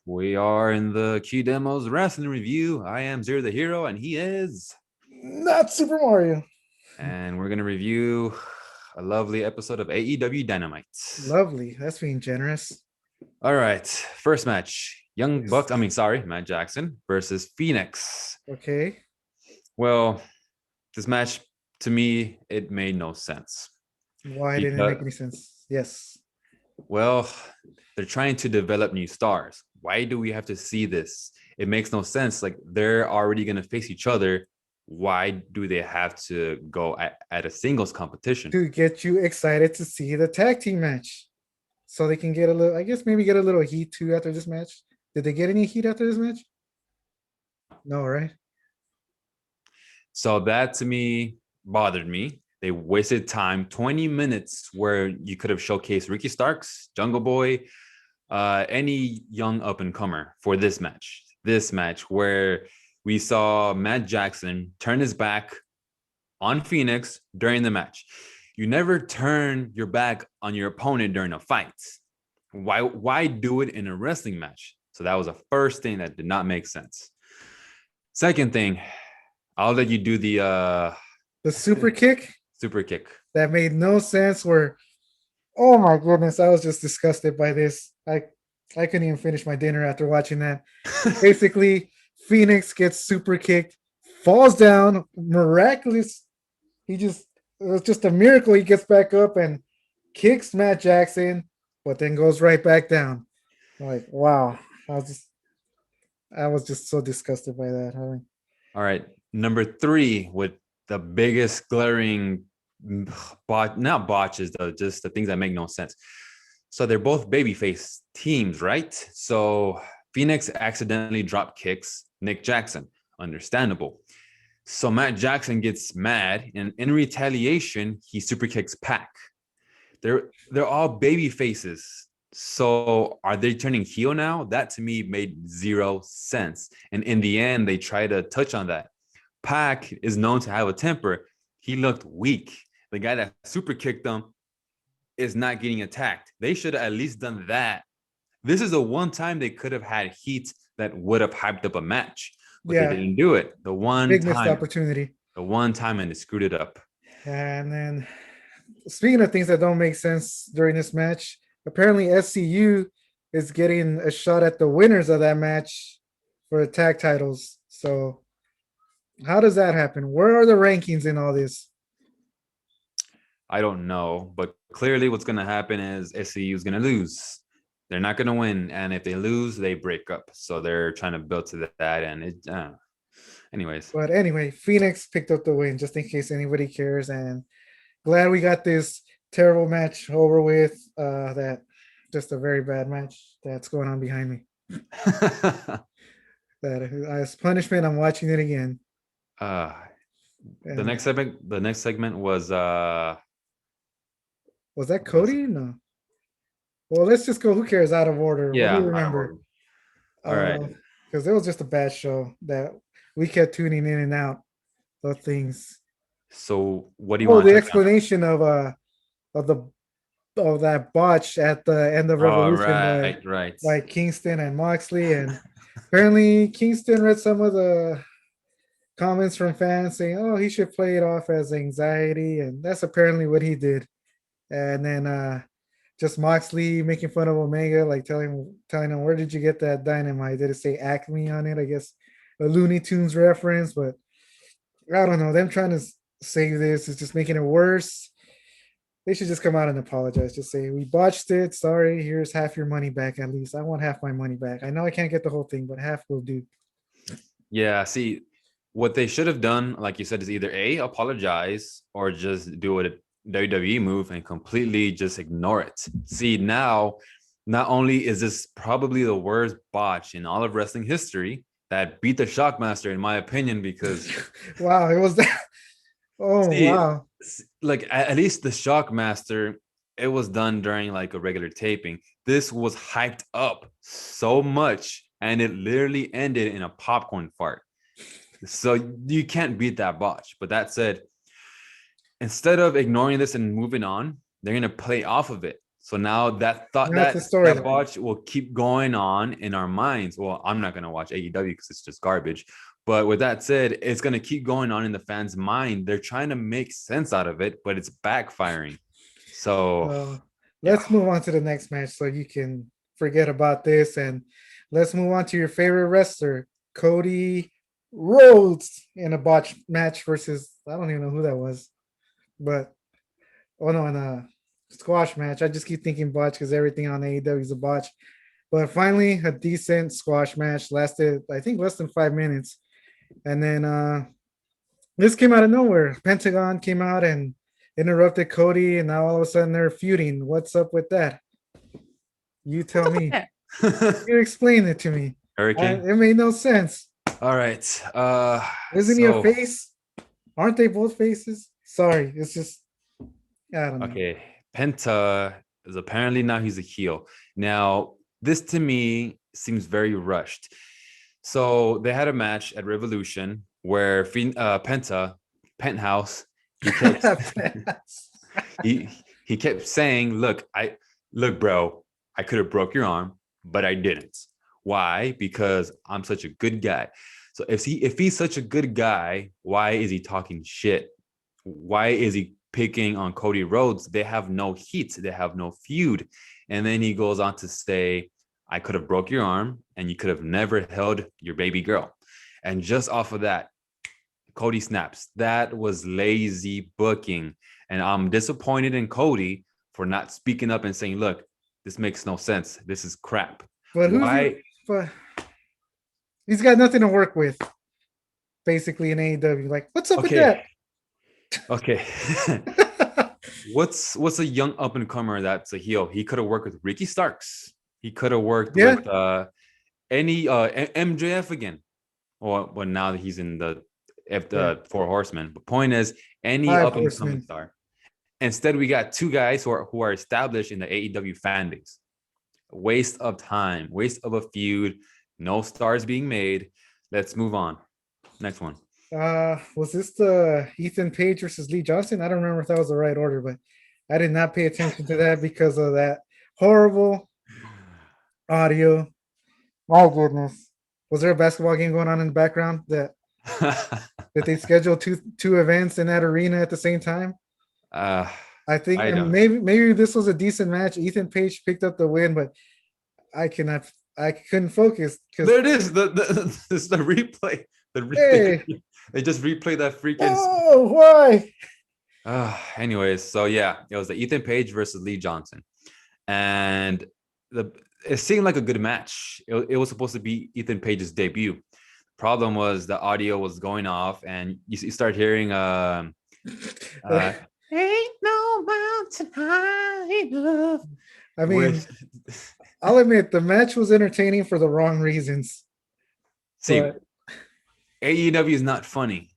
We are in the Key Demos Wrestling Review. I am Zero the Hero, and he is. Not Super Mario. And we're going to review a lovely episode of AEW Dynamite. Lovely. That's being generous. All right. First match Matt Jackson versus Phoenix. Okay. Well, this match, to me, it made no sense. Why didn't it Because, make any sense? Yes. well, they're trying to develop new stars. Why do we have to see this? It makes no sense. Like, they're already going to face each other. Why do they have to go at a singles competition? To get you excited to see the tag team match. So they can get a little, I guess maybe get a little heat too after this match. Did they get any heat after this match? No, right? So that to me bothered me. They wasted time, 20 minutes where you could have showcased Ricky Starks, Jungle Boy, any young up and comer for this match. This match where we saw Matt Jackson turn his back on Phoenix during the match. You never turn your back on your opponent during a fight. Why do it in a wrestling match? So that was the first thing that did not make sense. Second thing, I'll let you do the super kick super kick. that made no sense. Where, oh my goodness, I was just disgusted by this. I couldn't even finish my dinner after watching that. Basically, Phoenix gets super kicked, falls down, miraculous. It was just a miracle. He gets back up and kicks Matt Jackson, but then goes right back down. I'm like, wow. I was just so disgusted by that. All right. Number 3 with the biggest glaring not botches though, just the things that make no sense. So they're both babyface teams, right? So Phoenix accidentally drop kicks Nick Jackson. Understandable. So Matt Jackson gets mad, and in retaliation, he super kicks Pac. They're all baby faces. So are they turning heel now? That to me made zero sense. And in the end, they try to touch on that. Pac is known to have a temper. He looked weak. The guy that super kicked them is not getting attacked. They should have at least done that. This is the one time they could have had heat that would have hyped up a match, but they Yeah, didn't do it. The big missed opportunity. one time, and it screwed it up. And then, speaking of things that don't make sense during this match, apparently SCU is getting a shot at the winners of that match for the tag titles. So, how does that happen? Where are the rankings in all this? I don't know, but clearly what's going to happen is SCU is going to lose. They're not going to win, and if they lose, they break up. So they're trying to build to that, and anyways. But anyway, Phoenix picked up the win, just in case anybody cares. And glad we got this terrible match over with. That just a very bad match that's going on behind me. That as punishment, I'm watching it again. uh And the next segment was was that Cody? No. Well, let's just go. Who cares? Out of order. What do you yeah, remember? all right. Because it was just a bad show that we kept tuning in and out of things. So what do you Oh, want the to touch on? explanation of the of that botch at the end of Oh, Revolution right. by Kingston and Moxley, and apparently Kingston read some of the comments from fans saying, "Oh, he should play it off as anxiety," and that's apparently what he did. And then just Moxley making fun of Omega, like telling him, "Where did you get that dynamite? Did it say Acme on it?" I guess a Looney Tunes reference, but I don't know. Them trying to save this is just making it worse. They should just come out and apologize. Just say, we botched it. Sorry. Here's half your money back at least. I want half my money back. I know I can't get the whole thing, but half will do. Yeah, see, what they should have done, like you said, is either A, apologize, or just do a WWE move and completely just ignore it. See, now, not only is this probably the worst botch in all of wrestling history that beat the Shockmaster, in my opinion, because Wow. It was that. Oh, see, wow. like at least the Shockmaster, it was done during like a regular taping. This was hyped up so much, and it literally ended in a popcorn fart. So you can't beat that botch. But that said, instead of ignoring this and moving on, they're gonna play off of it. So now that thought That's the that storyline. botch will keep going on in our minds. Well, I'm not gonna watch AEW because it's just garbage. But with that said, it's gonna keep going on in the fans' mind. They're trying to make sense out of it, but it's backfiring. So Uh, yeah. let's move on to the next match so you can forget about this, and let's move on to your favorite wrestler, Cody Rhodes, in a botch match versus I don't even know who that was, but oh no, in a squash match. I just keep thinking botch because everything on AEW is a botch. But finally, a decent squash match lasted, I think, less than 5 minutes, and then this came out of nowhere. Pentagon came out and interrupted Cody, and now all of a sudden they're feuding. What's up with that? You What tell the me. fuck? You explain it to me. Hurricane. It made no sense. All right. Isn't he a So face? Aren't they both faces? Sorry, it's just I don't know. okay, Penta is apparently now he's a heel. Now, this to me seems very rushed. So they had a match at Revolution where Penta, Penthouse, he kept he he kept saying, look, bro, I could have broke your arm, but I didn't. Why? Because I'm such a good guy. So if he's such a good guy, why is he talking shit? Why is he picking on Cody Rhodes? They have no heat, they have no feud. And then he goes on to say, I could have broke your arm and you could have never held your baby girl. And just off of that, Cody snaps. That was lazy booking. And I'm disappointed in Cody for not speaking up and saying, look, this makes no sense. This is crap. But who's he? Why? But he's got nothing to work with, basically in AEW. Like, what's up with Okay. that? Okay. What's a young up and comer that's a heel? He could have worked with Ricky Starks. He could have worked Yeah, with any MJF again. Well, now that he's in the yeah. Four Horsemen. But point is, any Five up and coming horsemen. star. Instead, we got two guys who are established in the AEW fan base. Waste of time, waste of a feud, no stars being made. Let's move on. Next one. Was this the Ethan Page versus Lee Johnson? I don't remember if that was the right order, but I did not pay attention to that because of that horrible audio. My goodness. Was there a basketball game going on in the background that they scheduled two events in that arena at the same time? uh, I think, I and don't. maybe this was a decent match. Ethan Page picked up the win, but I couldn't focus because There it is. This is the replay. hey, They just replay that freaking. oh, why? Anyways, so yeah, it was the Ethan Page versus Lee Johnson, and the it seemed like a good match. It was supposed to be Ethan Page's debut. Problem was the audio was going off, and you start hearing uh, ain't no mountain high enough. I mean, Which I'll admit the match was entertaining for the wrong reasons, see, but AEW is not funny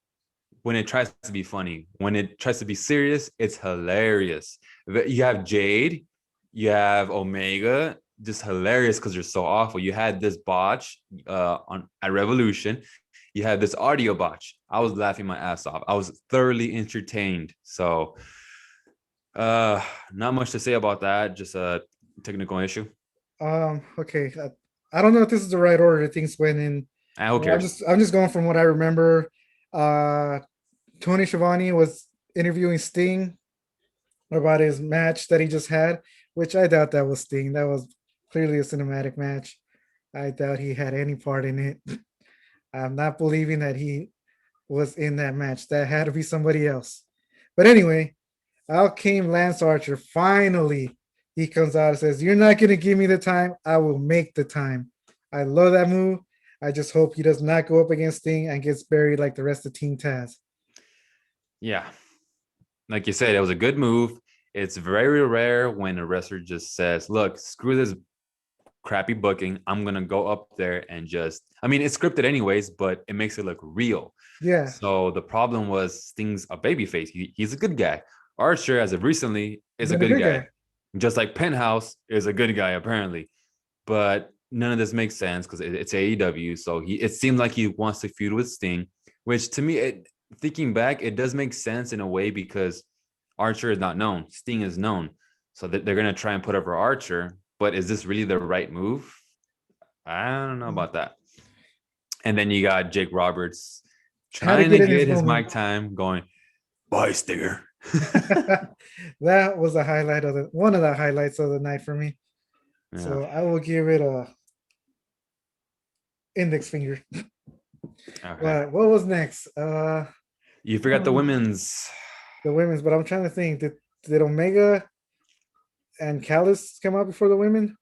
when it tries to be funny. When it tries to be serious, it's hilarious. You have Jade, you have Omega, just hilarious because they're so awful. You had this botch on at Revolution. You had this audio botch. I was laughing my ass off. I was thoroughly entertained. So not much to say about that. Just a technical issue. okay. I don't know if this is the right order things went in. Who cares? I'm just going from what I remember. Uh, Tony Schiavone was interviewing Sting about his match that he just had, which I doubt that was Sting. That was clearly a cinematic match. I doubt he had any part in it. I'm not believing that he was in that match. That had to be somebody else. But anyway, out came Lance Archer. Finally, he comes out and says, "You're not going to give me the time. I will make the time." I love that move. I just hope he does not go up against Sting and gets buried like the rest of Team Taz. Yeah, like you said, it was a good move. It's very rare when a wrestler just says, "Look, screw this crappy booking. I'm gonna go up there and just." I mean, it's scripted anyways, but it makes it look real. Yeah, So the problem was Sting's a babyface. He's a good guy. Archer, as of recently, is a been a good good guy. guy. Just like Penthouse is a good guy apparently. But none of this makes sense because it's AEW. So it seemed like he wants to feud with Sting, which to me, thinking back, it does make sense in a way because Archer is not known. Sting is known. So they're gonna try and put over Archer, but is this really the right move? I don't know about that. And then you got Jake Roberts How to trying get to in his get his moment. mic time going, bye, Stinger. That was a highlight of one of the highlights of the night for me. Yeah. So I will give it a index finger. Okay. But what was next? You forgot the women's. The women's, but I'm trying to think. Did Omega and Callis come out before the women?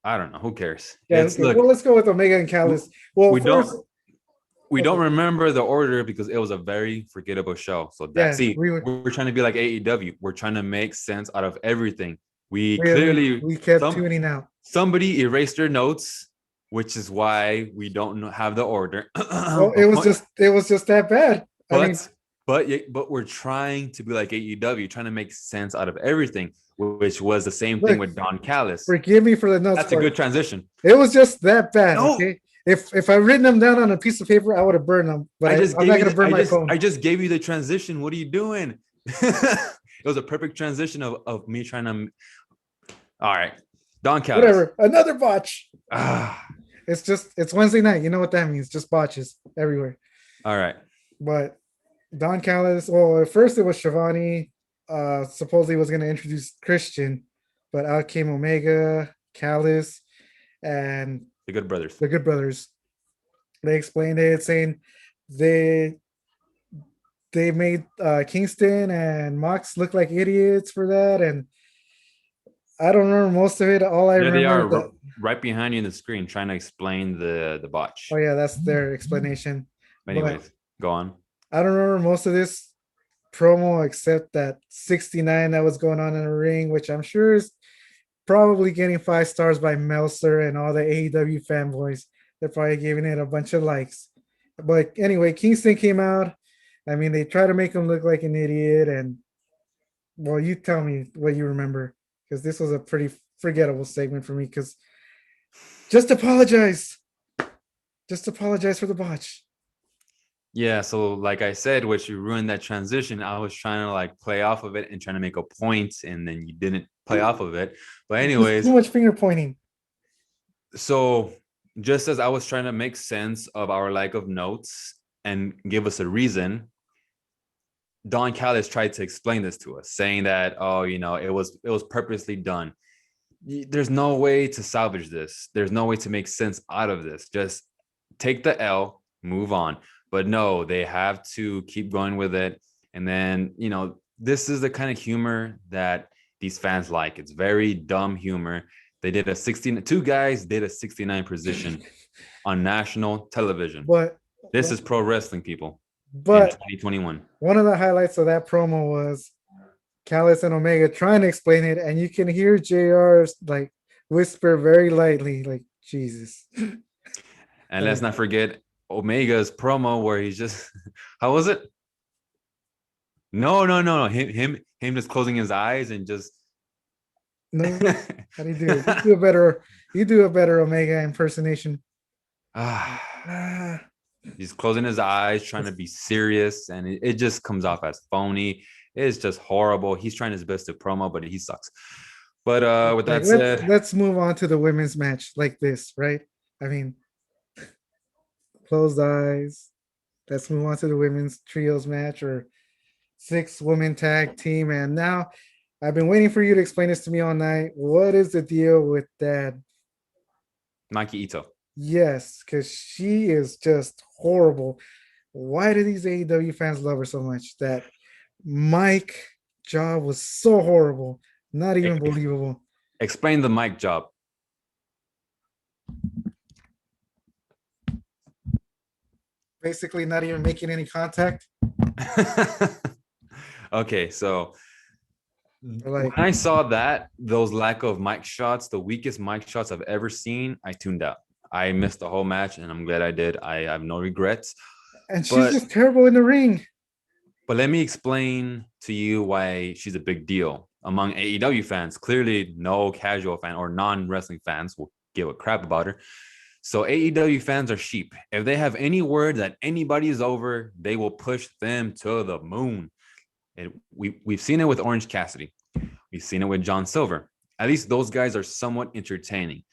I don't know. Who cares? Yeah, It's okay. Well, look. let's go with Omega and Callis. Well, We first, don't okay, remember the order because it was a very forgettable show. So yeah, see, we were we're trying to be like AEW. We're trying to make sense out of everything. We we we, clearly we kept tuning out. somebody erased their notes, which is why we don't have the order. Well, it was just that bad. I mean, but but we're trying to be like AEW, trying to make sense out of everything, which was the same thing look, with Don Callis. forgive me for the notes That's a part. good transition. It was just that bad. No, Okay, if I written them down on a piece of paper, I would have burned them. But I'm not gonna burn my phone. I just gave you the transition. What are you doing? It was a perfect transition of me trying to. All right, Don Callis. Whatever. Another botch. Ah, It's Wednesday night. You know what that means? Just botches everywhere. all right. But Don Callis. Well, at first it was Shivani. Supposedly was gonna introduce Christian, but out came Omega, Callis, and The Good Brothers. the Good Brothers. They explained it, saying they they made Kingston and Mox look like idiots for that, and I don't remember most of it. All I There they remember are, is that, right behind you in the screen, trying to explain the botch. oh yeah, that's their explanation. But Anyways, go on. I don't remember most of this promo except that 69 that was going on in the ring, which I'm sure is probably getting 5 stars by Meltzer and all the AEW fanboys. They're probably giving it a bunch of likes. But anyway, Kingston came out. I mean, they try to make him look like an idiot. And well, you tell me what you remember, because this was a pretty forgettable segment for me. Because just apologize. Just apologize for the botch. Yeah, so like I said, which you ruined that transition. I was trying to like play off of it and trying to make a point, and then you didn't play off of it. But Just anyways, too much finger pointing. so just as I was trying to make sense of our lack of notes and give us a reason, Don Callis tried to explain this to us, saying that, oh, it was purposely done. There's no way to salvage this. There's no way to make sense out of this. Just take the L, move on. But no, they have to keep going with it. And then, this is the kind of humor that these fans like. It's very dumb humor. They did two guys did a 69 position on national television. But This is pro wrestling, people, in but 2021. one of the highlights of that promo was Callis and Omega trying to explain it, and you can hear JR like whisper very lightly, like Jesus. And let's not forget Omega's promo where he's just, how was it? No. Him just closing his eyes and just. No, how do you do it? You do a better Omega impersonation. He's closing his eyes, trying to be serious, and it just comes off as phony. It's just horrible. He's trying his best to promo, but he sucks. But with that said, let's move on to the women's match like this, right? I mean, closed eyes. Let's move on to the women's trios match or 6-woman tag team. And now I've been waiting for you to explain this to me all night. What is the deal with that? Maki Ito. Yes, because she is just horrible. Why do these AEW fans love her so much? That Mike job was so horrible, not even believable. Explain the mic job. Basically, not even making any contact. Okay, so Like, when I saw those lack of mic shots, the weakest mic shots I've ever seen, I tuned out. I missed the whole match, and I'm glad I did. I have no regrets. and she's just terrible in the ring. But let me explain to you why she's a big deal among AEW fans. Clearly, no casual fan or non-wrestling fans will give a crap about her. So AEW fans are sheep. If they have any word that anybody is over, they will push them to the moon. And we've seen it with Orange Cassidy. We've seen it with John Silver. At least those guys are somewhat entertaining.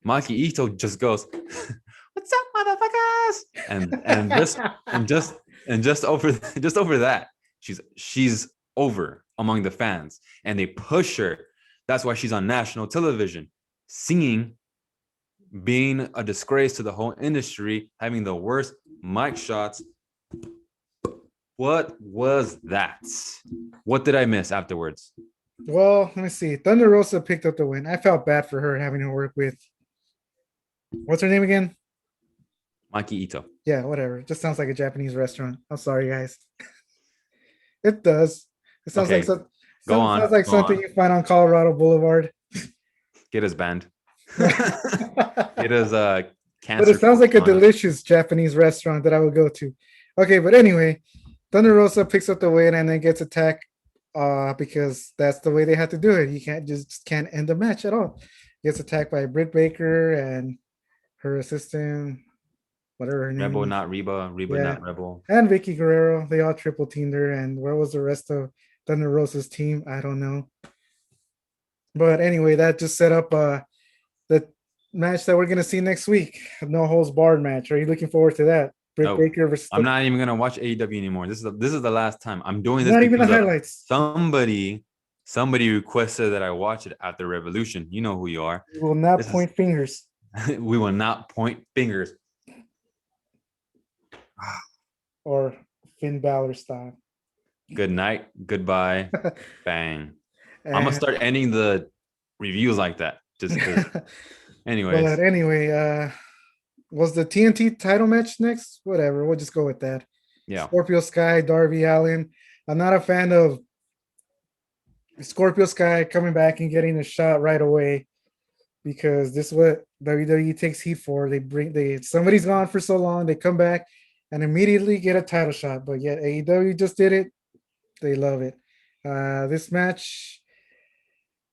Maki Ito just goes, "What's up, motherfuckers?" And just over just over that, she's over among the fans, and they push her. That's why she's on national television, singing, being a disgrace to the whole industry, having the worst mic shots. What was that? What did I miss afterwards? Well, let me see. Thunder Rosa picked up the win. I felt bad for her having to work with what's her name again? Maki Ito. Yeah, whatever. Just sounds like a Japanese restaurant. I'm sorry, guys. It does. It sounds Okay, like so, go on. sounds like Go something on. you find on Colorado Boulevard. Get us banned. But It is a cancer. it sounds like a delicious Japanese restaurant that I would go to. Okay, but anyway, Thunder Rosa picks up the win and then gets attacked because that's the way they had to do it. You can't end the match at all. Gets attacked by Britt Baker and her assistant, whatever her name Rebel, is. not Reba. Reba, Yeah. not Rebel. And Vicky Guerrero. They all triple teamed her. And where was the rest of Thunder Rosa's team? I don't know. But anyway, that just set up the match that we're gonna see next week. No holds barred match. Are you looking forward to that? Britt No, Baker versus I'm not even gonna watch AEW anymore. This is the last time. I'm doing this not even the because highlights. somebody requested that I watch it after Revolution. You know who you are. We will not This is- point fingers. We will not point fingers. Or Finn Balor style. Good night. Goodbye. Bang. I'm gonna And- start ending the reviews like that. Just because. Anyways, But anyway, was the TNT title match next? Whatever, we'll just go with that. yeah. Scorpio Sky, Darby Allin. I'm not a fan of Scorpio Sky coming back and getting a shot right away because this is what WWE takes heat for. Somebody's gone for so long, they come back and immediately get a title shot. But yet AEW just did it. They love it. This match,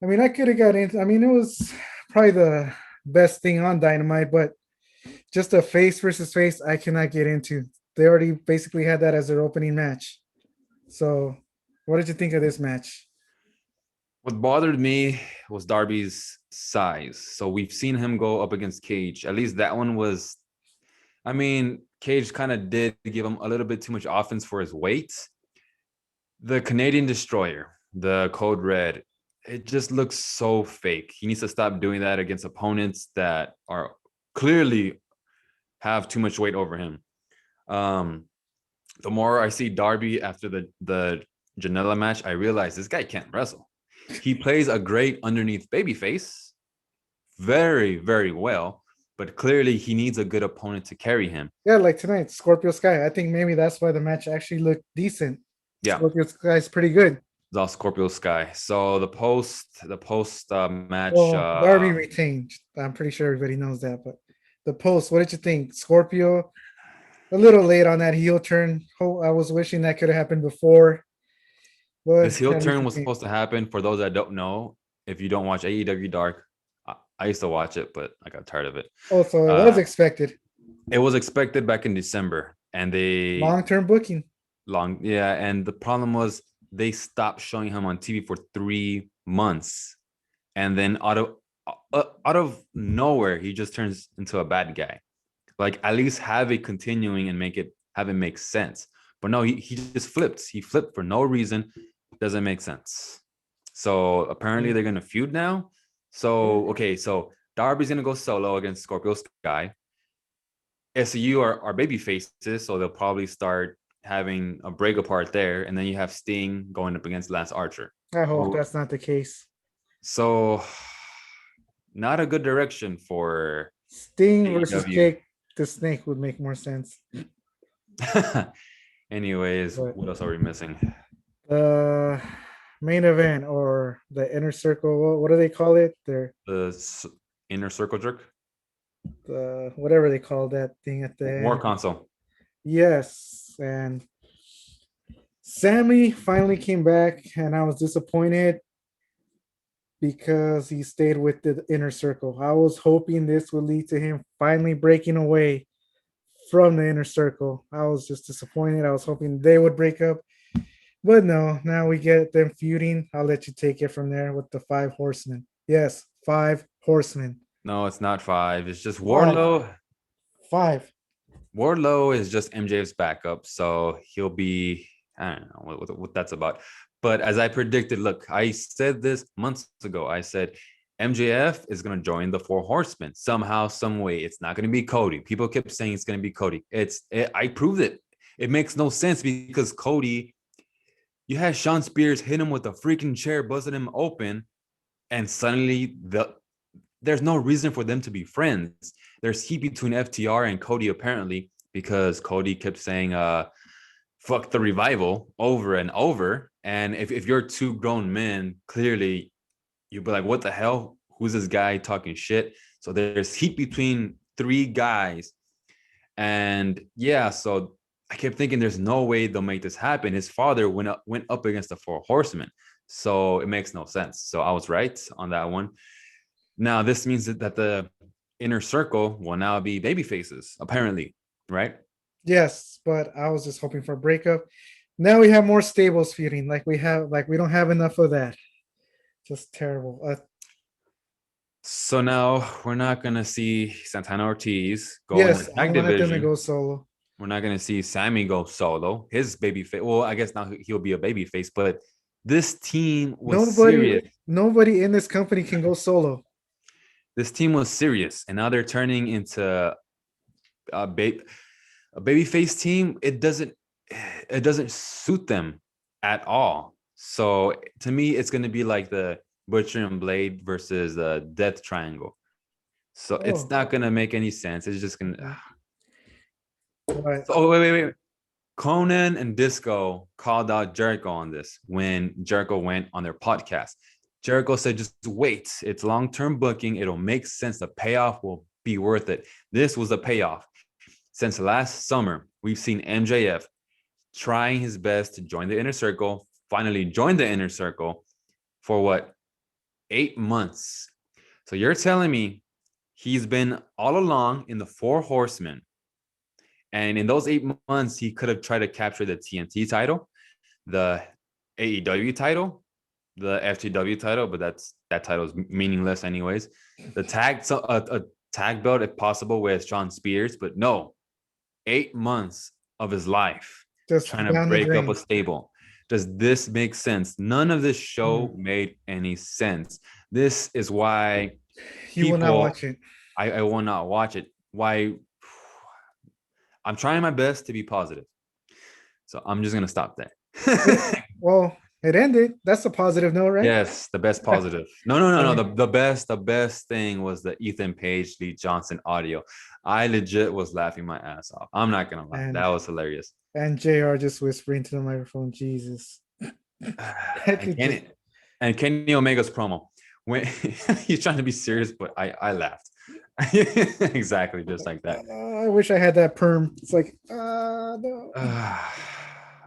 I mean, I could have got into. I mean, it was probably the best thing on Dynamite, but just a face versus face, I cannot get into. They already basically had that as their opening match. So, what did you think of this match? What bothered me was Darby's size. So we've seen him go up against Cage. At least that one was. I mean, Cage kind of did give him a little bit too much offense for his weight. The Canadian Destroyer, the Code Red, it just looks so fake. He needs to stop doing that against opponents that are clearly have too much weight over him. The more I see Darby after the Janela match, I realize this guy can't wrestle. He plays a great underneath babyface, very, very well, but clearly he needs a good opponent to carry him. Yeah, like tonight, Scorpio Sky. I think maybe that's why the match actually looked decent. Yeah, Scorpio Sky's pretty good. it's all Scorpio Sky. So the post match. Well, Darby retained. I'm pretty sure everybody knows that. But the post, what did you think? Scorpio, a little late on that heel turn. I was wishing that could have happened before. But This heel turn was supposed to happen. For those that don't know, if you don't watch AEW Dark, I used to watch it, but I got tired of it. Oh, so it was expected. It was expected back in December, and they Long-term booking. And the problem was they stopped showing him on TV for 3 months, and then out of nowhere, he just turns into a bad guy. Like, at least have it continuing and have it make sense. But no, he just flipped. He flipped for no reason. Doesn't make sense. So apparently they're gonna feud now. So okay, so Darby's gonna go solo against Scorpio Sky. SCU are baby faces, so they'll probably start having a break apart there, and then you have Sting going up against Lance Archer. I hope that's not the case. So, not a good direction for Sting AEW. versus Jake the Snake would make more sense. Anyways, what else are we missing? The main event or the inner circle, what do they call it? The inner circle jerk? Whatever they call that thing at the War end. console. Yes, and Sammy finally came back, and I was disappointed because he stayed with the inner circle. I was hoping this would lead to him finally breaking away from the inner circle. I was just disappointed. I was hoping they would break up. But no, now we get them feuding. I'll let you take it from there with the five horsemen. Yes, five horsemen. No, it's not five. It's just Five. Wardlow. Five. Wardlow is just MJF's backup, so he'll be. I don't know what that's about. But as I predicted, look, I said this months ago. I said MJF is going to join the Four Horsemen somehow, some way. It's not going to be Cody. People kept saying it's going to be Cody. I proved it. It makes no sense because Cody, you had Sean Spears hit him with a freaking chair, busted him open, and suddenly there's no reason for them to be friends. There's heat between FTR and Cody apparently because Cody kept saying fuck the revival over and over. And if you're two grown men, clearly you'd be like, what the hell? Who's this guy talking shit? So there's heat between three guys. And yeah, so I kept thinking there's no way they'll make this happen. His father went up against the Four Horsemen. So it makes no sense. So I was right on that one. Now this means that the inner circle will now be baby faces, apparently, right? Yes, but I was just hoping for a breakup. Now we have more stables feuding. Like we don't have enough of that. Just terrible. So now we're not gonna see Santana Ortiz go in the Yes, I tag wanted them to division. go solo. We're not gonna see Sammy go solo. His baby face. Well, I guess now he'll be a baby face, but this team was Nobody, serious. nobody in this company can go solo. This team was serious, and now they're turning into a baby face team. It doesn't suit them at all. So to me, it's gonna be like the Butcher and Blade versus the Death Triangle. So it's Oh, not gonna make any sense. It's just gonna. but So, oh wait. Conan and Disco called out Jericho on this when Jericho went on their podcast. Jericho said, just wait. It's long term booking. It'll make sense. The payoff will be worth it. This was the payoff. Since last summer, we've seen MJF trying his best to join the inner circle, finally joined the inner circle for what, 8 months. So you're telling me he's been all along in the Four Horsemen. And in those 8 months, he could have tried to capture the TNT title, the AEW title, the FTW title, but that title is meaningless anyways. The a tag belt if possible with Sean Spears, but no, 8 months of his life just trying to down the break up a drain. stable. Does this make sense? None of this show Mm. made any sense. This is why You will not watch people, it. I will not watch it. Why? I'm trying my best to be positive. So I'm just gonna stop there. Well, it ended. That's a positive note, right? Yes, the best positive. No. The best thing was the Ethan Page, Lee Johnson audio. I legit was laughing my ass off. I'm not gonna lie. And That was hilarious. and JR just whispering to the microphone, Jesus. I And could just Kenny Omega's promo when he's trying to be serious, but I laughed. Exactly, just like that. I wish I had that perm. It's like, no.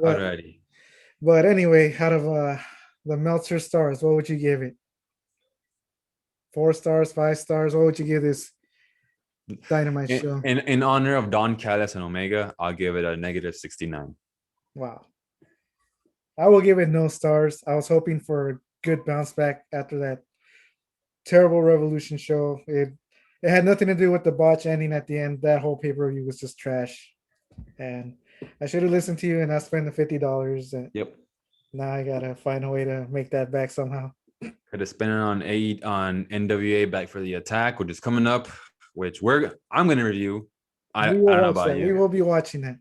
But Alrighty. but anyway, out of the Meltzer stars, what would you give it? 4 stars, 5 stars? What would you give this Dynamite show? In honor of Don Callis and Omega, I'll give it a -69. Wow. I will give it no stars. I was hoping for a good bounce back after that terrible Revolution show. It had nothing to do with the botch ending at the end. That whole pay-per-view was just trash. And I should have listened to you and I spent the $50. And Yep. now I gotta find a way to make that back somehow. Could have spent it on NWA Back for the Attack, which is coming up, which I'm gonna review. I We don't will know watch about that. We you. will be watching that.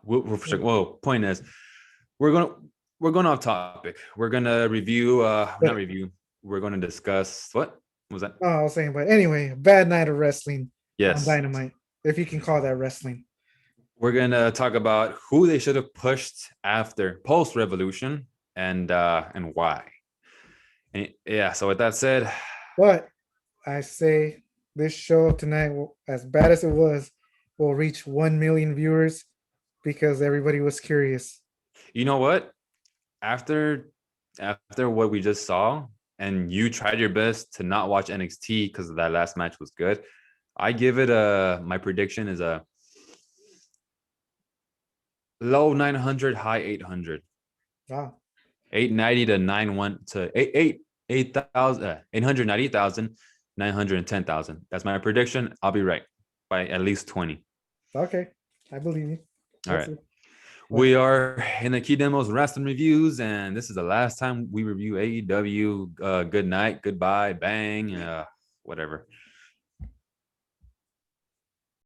Well, point is, we're going off topic. We're gonna review. Not review. We're gonna discuss what was that? Oh, I was saying, but anyway, bad night of wrestling on Yes, Dynamite, if you can call that wrestling. we're gonna talk about who they should have pushed after post Revolution and why. And yeah. So with that said, But I say this show tonight, as bad as it was, will reach 1 million viewers because everybody was curious. you know what? After what we just saw, and you tried your best to not watch NXT because that last match was good. I give it my prediction is a low 900, high 800. Wow. 890 to 91 to 8,000 890,000 910,000. That's my prediction. I'll be right by at least 20. Okay. I believe you. All Let's right. see. We are in the Key Demos Wrestling Reviews, and this is the last time we review AEW. Good night, goodbye, bang, whatever.